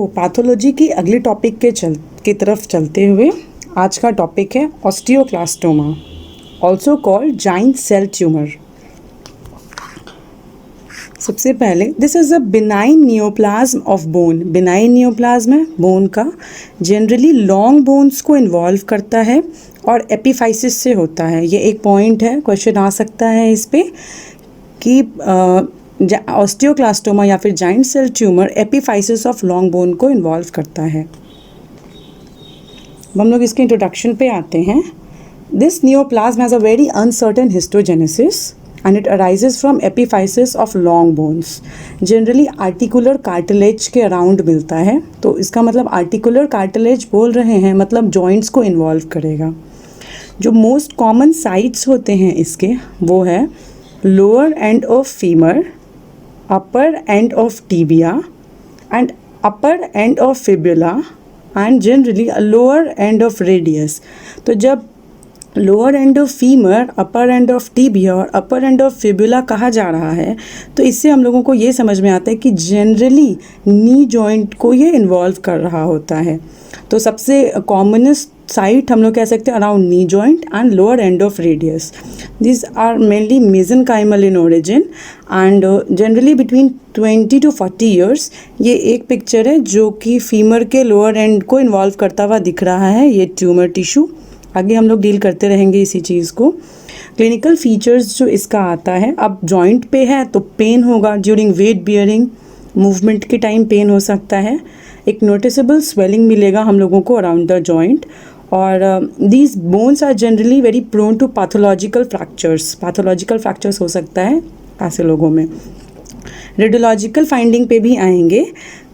Pathology की अगली topic की तरफ चलते हुए आज का टॉपिक है osteoclastoma, also called giant cell tumour. सबसे पहले this is a benign neoplasm of bone. Benign neoplasm है बोन का, जनरली लॉन्ग बोन्स को इन्वॉल्व करता है और एपिफाइसिस से होता है। ये एक पॉइंट है, क्वेश्चन आ सकता है इस पे कि ऑस्टियोक्लास्टोमा या फिर giant cell tumour epiphysis of long bone को इन्वॉल्व करता है। हम लोग इसके इंट्रोडक्शन पे आते हैं। This neoplasm has a very uncertain histogenesis and it arises from epiphysis of long bones. Generally articular cartilage के अराउंड मिलता है, तो इसका मतलब आर्टिकुलर कार्टिलेज बोल रहे हैं मतलब जॉइंट्स को इन्वॉल्व करेगा। जो मोस्ट कॉमन साइट्स होते हैं इसके वो है lower end of femur, upper end of tibia and upper end of fibula and generally lower end of radius. तो जब lower end of femur, upper end of tibia और अपर एंड ऑफ फिबुला कहा जा रहा है, तो इससे हम लोगों को ये समझ में आता है कि जनरली नी जॉइंट को ये इन्वॉल्व कर रहा होता है। तो सबसे कॉमनेस्ट साइट हम लोग कह सकते हैं around knee joint and lower end of radius. This are mainly mesenchymal in origin and generally between 20 to 40 years. ये एक पिक्चर है जो कि फीमर के लोअर एंड को इन्वॉल्व करता हुआ दिख रहा है, ये ट्यूमर टिश्यू। आगे हम लोग डील करते रहेंगे इसी चीज़ को। क्लिनिकल फीचर्स जो इसका आता है, अब जॉइंट पे है तो पेन होगा ड्यूरिंग वेट बियरिंग, मूवमेंट के टाइम पेन हो सकता है। एक नोटिसेबल स्वेलिंग मिलेगा हम लोगों को अराउंड द जॉइंट और these bones are generally very prone to pathological fractures हो सकता है ऐसे लोगों में। रेडियोलॉजिकल फाइंडिंग पे भी आएंगे,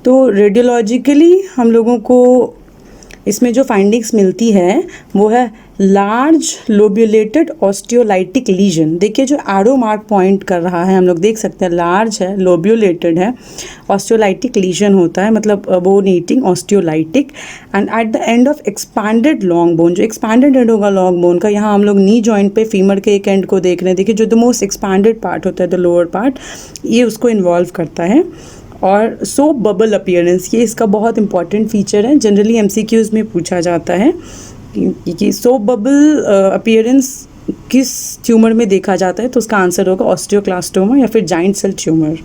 तो रेडियोलॉजिकली हम लोगों को इसमें जो फाइंडिंग्स मिलती है वो है लार्ज लोब्यूलेटेड ऑस्टियोलाइटिक लीजन। देखिए जो एरो मार्क पॉइंट कर रहा है, हम लोग देख सकते हैं लार्ज है, लोब्यूलेटेड है, ऑस्टियोलाइटिक लीजन होता है मतलब bone eating osteolytic and at the end of expanded long bone. जो एक्सपैंडेड एंड होगा लॉन्ग बोन का, यहाँ हम लोग नी जॉइंट पे फीमर के एक एंड को देख रहे हैं। देखिए जो द मोस्ट एक्सपैंडेड पार्ट होता है द लोअर पार्ट, ये उसको इन्वॉल्व करता है। और सोप बबल अपीयरेंस, ये इसका बहुत इंपॉर्टेंट फीचर है, जनरली एमसीक्यूज़ में पूछा जाता है कि सोप बबल अपीयरेंस किस ट्यूमर में देखा जाता है, तो उसका आंसर होगा ऑस्टियोक्लास्टोमा या फिर giant cell tumour.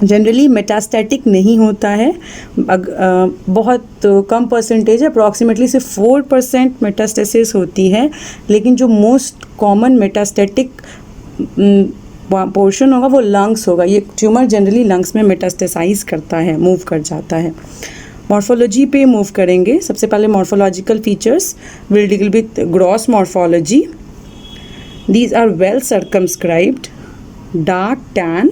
Generally metastatic नहीं होता है, बहुत कम परसेंटेज है, अप्रॉक्सीमेटली सिर्फ 4% मेटास्टेसिस होती है। लेकिन जो मोस्ट कॉमन मेटास्टैटिक पोर्शन होगा वो लंग्स होगा। ये ट्यूमर जनरली लंग्स में मेटास्टेसाइज करता है, मूव कर जाता है। मॉर्फोलॉजी पे मूव करेंगे। सबसे पहले morphological features, will deal with gross morphology. These are well circumscribed, dark tan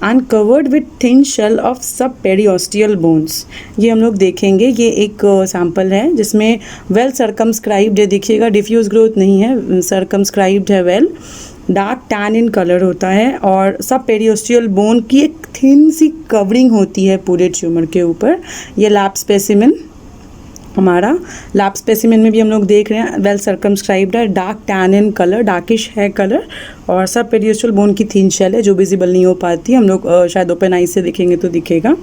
and covered with thin shell of subperiosteal bones. ये हम लोग देखेंगे, ये एक सैम्पल है जिसमें वेल सर्कमस्क्राइब्ड है, देखिएगा डिफ्यूज ग्रोथ नहीं है, सर्कमस्क्राइब्ड है well. Dark tan in colour होता है और सब पेरियोस्टियल बोन की एक थिन सी कवरिंग होती है पूरे ट्यूमर के ऊपर। ये लैब स्पेसिमेन, हमारा लैब स्पेसिमेन में भी हम लोग देख रहे हैं वेल सर्कमस्क्राइब्ड है, dark tan in colour, darkish है कलर, और सब पेरियोस्टियल बोन की थिन शेल है जो विजिबल नहीं हो पाती। हम लोग शायद ओपन आई से देखेंगे तो दिखेगा।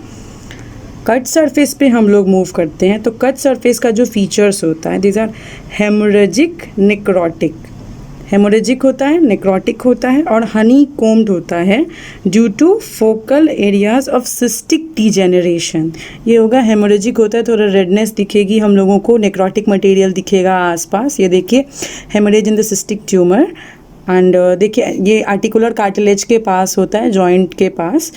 कट सरफेस पे हम लोग मूव करते हैं, तो कट सरफेस का जो फीचर्स होता है, these are haemorrhagic, necrotic. Haemorrhagic होता है, नेक्रोटिक होता है और हनी कोम्ड होता है due to focal areas of cystic degeneration. ये होगा हेमोरेजिक होता है, थोड़ा रेडनेस दिखेगी हम लोगों को, नेक्रोटिक मटेरियल दिखेगा आसपास। ये देखिए haemorrhage in the cystic tumour and देखिए ये आर्टिकुलर कार्टिलेज के पास होता है, जॉइंट के पास,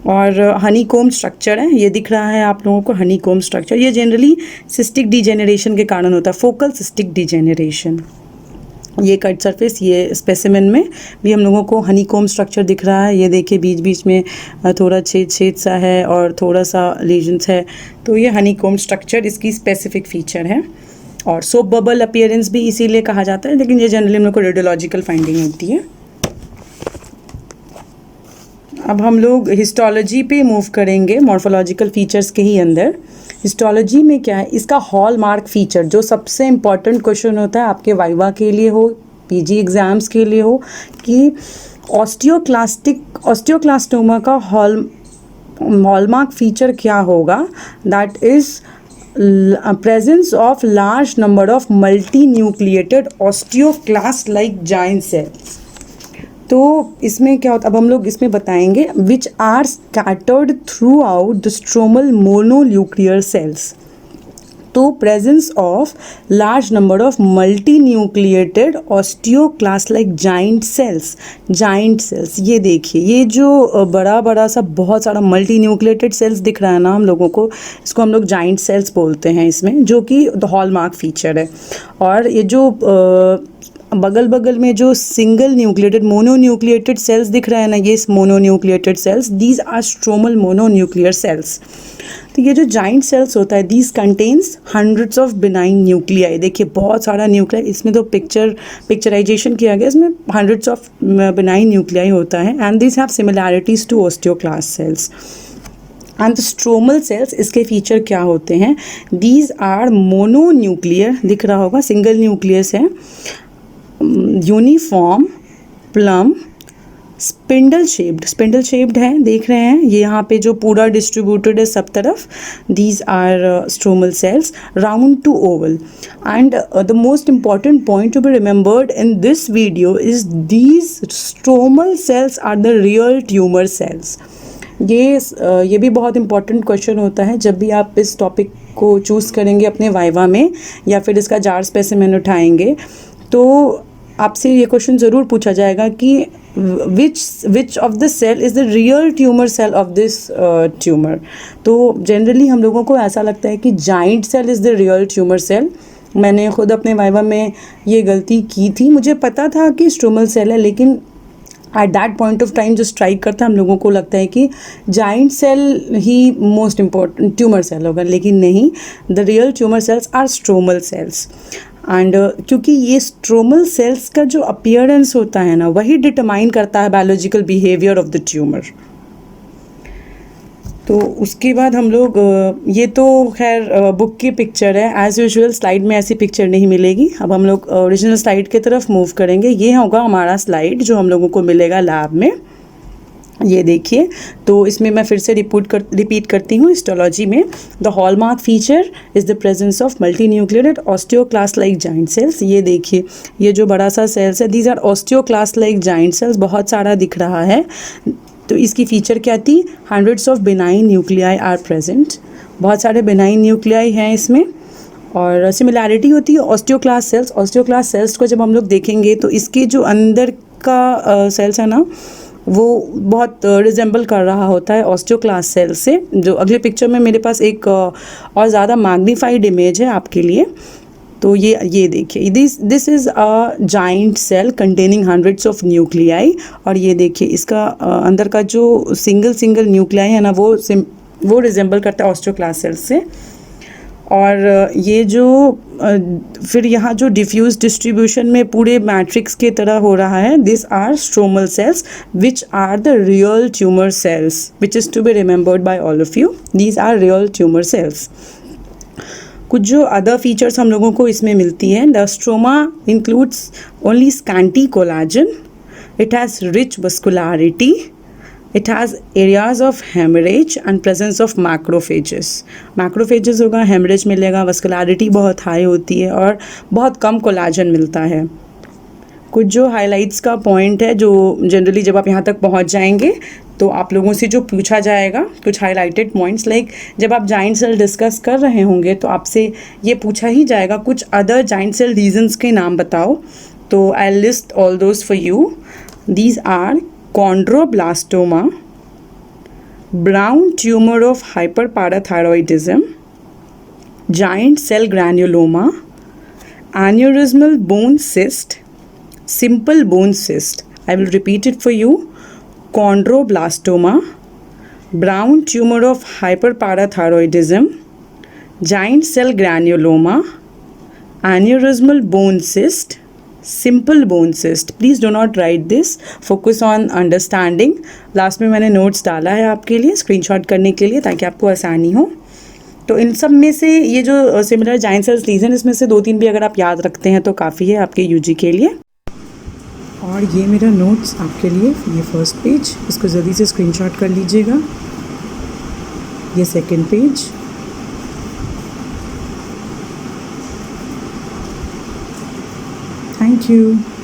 और हनी कोम स्ट्रक्चर है, ये दिख रहा है आप लोगों को हनी कोम स्ट्रक्चर। ये जनरली सिस्टिक डीजेनरेशन के कारण होता है, फोकल सिस्टिक डीजेनरेशन। ये कट सरफेस, ये स्पेसिमेन में भी हम लोगों को हनीकॉम स्ट्रक्चर दिख रहा है। ये देखिए बीच बीच में थोड़ा छेद सा है और थोड़ा सा लीजन्स है, तो ये हनीकॉम स्ट्रक्चर इसकी स्पेसिफिक फीचर है। और सोप बबल अपीयरेंस भी इसीलिए कहा जाता है, लेकिन ये जनरली हम लोग को रेडियोलॉजिकल फाइंडिंग होती है। अब हम लोग हिस्टोलॉजी पे मूव करेंगे, मॉर्फोलॉजिकल फीचर्स के ही अंदर। हिस्टोलॉजी में क्या है, इसका हॉलमार्क फीचर जो सबसे इम्पॉर्टेंट क्वेश्चन होता है आपके वाइवा के लिए हो, पीजी एग्ज़ाम्स के लिए हो, कि ऑस्टियोक्लास्टोमा का हॉलमार्क फीचर क्या होगा, that is presence of large number of multi-nucleated osteoclast like giant cells. तो इसमें क्या होता है, अब हम लोग इसमें बताएंगे which are scattered throughout the stromal mononuclear cells. तो presence of large number of multinucleated osteoclast like giant cells. ये देखिए, ये जो बड़ा बड़ा सा बहुत सारा मल्टी न्यूक्लिएटेड सेल्स दिख रहा है ना हम लोगों को, इसको हम लोग जाइंट सेल्स बोलते हैं इसमें, जो कि द हॉलमार्क फीचर है. और ये जो बगल बगल में जो सिंगल न्यूक्लिएटेड मोनोन्यूक्लिएटेड सेल्स दिख रहे हैं ना, ये mononucleated cells, these are stromal mononuclear cells. तो ये जो जाइंट सेल्स होता है, these contains hundreds of benign nuclei. देखिए बहुत सारा न्यूक्लियाई, इसमें तो पिक्चराइजेशन किया गया, इसमें हंड्रेड्स ऑफ बिनाइन न्यूक्लियाई होता है. And these have similarities to osteoclast cells. And the stromal cells, इसके फीचर क्या होते हैं, दीज आर मोनोन्यूक्लियर, दिख रहा होगा सिंगल न्यूक्लियस है, यूनिफॉर्म, प्लम, स्पिंडल शेप्ड है, देख रहे हैं ये यहाँ पे जो पूरा डिस्ट्रीब्यूटेड है सब तरफ. These are stromal cells, round to oval. And the most important point to be remembered in this video is these stromal cells are the real tumour cells. ये भी बहुत इंपॉर्टेंट क्वेश्चन होता है जब भी आप इस टॉपिक को चूज़ करेंगे अपने वाइवा में, या फिर इसका जार स्पेसिमेन उठाएंगे, तो आपसे ये क्वेश्चन ज़रूर पूछा जाएगा कि which of the cell is the real tumour cell of this tumour. तो जनरली हम लोगों को ऐसा लगता है कि giant cell is the real tumour cell. मैंने खुद अपने वाइवा में ये गलती की थी. मुझे पता था कि स्ट्रोमल सेल है, लेकिन at that point of time जो स्ट्राइक करता है हम लोगों को लगता है कि जाइंट सेल ही मोस्ट इम्पॉर्टेंट ट्यूमर सेल होगा, लेकिन नहीं, the real tumour cells are stromal cells. And क्योंकि ये स्ट्रोमल सेल्स का जो अपीयरेंस होता है ना, वही डिटरमाइन करता है biological behaviour of the tumour. तो उसके बाद हम लोग ये तो खैर बुक की पिक्चर है, एज़ यूजुअल स्लाइड में ऐसी पिक्चर नहीं मिलेगी. अब हम लोग ओरिजिनल स्लाइड की तरफ मूव करेंगे. ये होगा हमारा स्लाइड जो हम लोगों को मिलेगा लैब में. ये देखिए, तो इसमें मैं फिर से रिपीट करती हूँ हिस्टोलॉजी में. The hallmark feature is the presence of multinucleated osteoclast like giant cells. ये देखिए, ये जो बड़ा सा सेल्स है, these are osteoclast like giant cells, बहुत सारा दिख रहा है. तो इसकी फ़ीचर क्या थी, hundreds of benign nuclei are present. बहुत सारे बिनाइन न्यूक्लियाई हैं इसमें. और सिमिलैरिटी होती है ऑस्टियोक्लास्ट सेल्स को जब हम लोग देखेंगे तो इसके जो अंदर का सेल्स है ना, वो बहुत रिजेंबल कर रहा होता है ऑस्टियोक्लास्ट सेल से. जो अगले पिक्चर में मेरे पास एक और ज़्यादा मैग्नीफाइड इमेज है आपके लिए. तो ये देखिए, this is a giant cell containing hundreds of nuclei. और ये देखिए, इसका अंदर का जो सिंगल न्यूक्लियाई है ना, वो रिजेंबल करता है ऑस्टियोक्लास्ट सेल से. और ये जो फिर यहाँ जो डिफ्यूज डिस्ट्रीब्यूशन में पूरे मैट्रिक्स के तरह हो रहा है, this are stromal cells which are the real tumour cells, which is to be remembered by all of you. These are real tumour cells. कुछ जो अदर फीचर्स हम लोगों को इसमें मिलती हैं, the stroma includes only scanty collagen, it has rich vascularity, it has areas of hemorrhage and presence of macrophages होगा, hemorrhage मिलेगा, vascularity बहुत हाई होती है और बहुत कम कोलाजन मिलता है. कुछ जो हाइलाइट्स का पॉइंट है, जो जनरली जब आप यहाँ तक पहुँच जाएंगे तो आप लोगों से जो पूछा जाएगा, कुछ हाईलाइटेड पॉइंट्स, लाइक जब आप जाइंट सेल डिस्कस कर रहे होंगे तो आपसे ये पूछा ही जाएगा कुछ अदर जाइंट सेल रीजन्स के नाम बताओ. तो I list all those for you. These are chondroblastoma, brown tumor of hyperparathyroidism, giant cell granuloma, aneurysmal bone cyst, simple bone cyst. I will repeat it for you. Chondroblastoma, brown tumor of hyperparathyroidism, giant cell granuloma, aneurysmal bone cyst, simple bone cyst. Please do not right this, focus on understanding. Last में मैंने notes डाला है आपके लिए screenshot करने के लिए, ताकि आपको आसानी हो. तो इन सब में से ये जो सिमिलर जाइंट सेल्स लीजन, इसमें से 2-3 भी अगर आप याद रखते हैं तो काफ़ी है आपके यूजी के लिए. और ये मेरा नोट्स आपके लिए, ये फर्स्ट पेज, इसको जल्दी से स्क्रीनशॉट कर लीजिएगा. ये सेकेंड पेज। Thank you.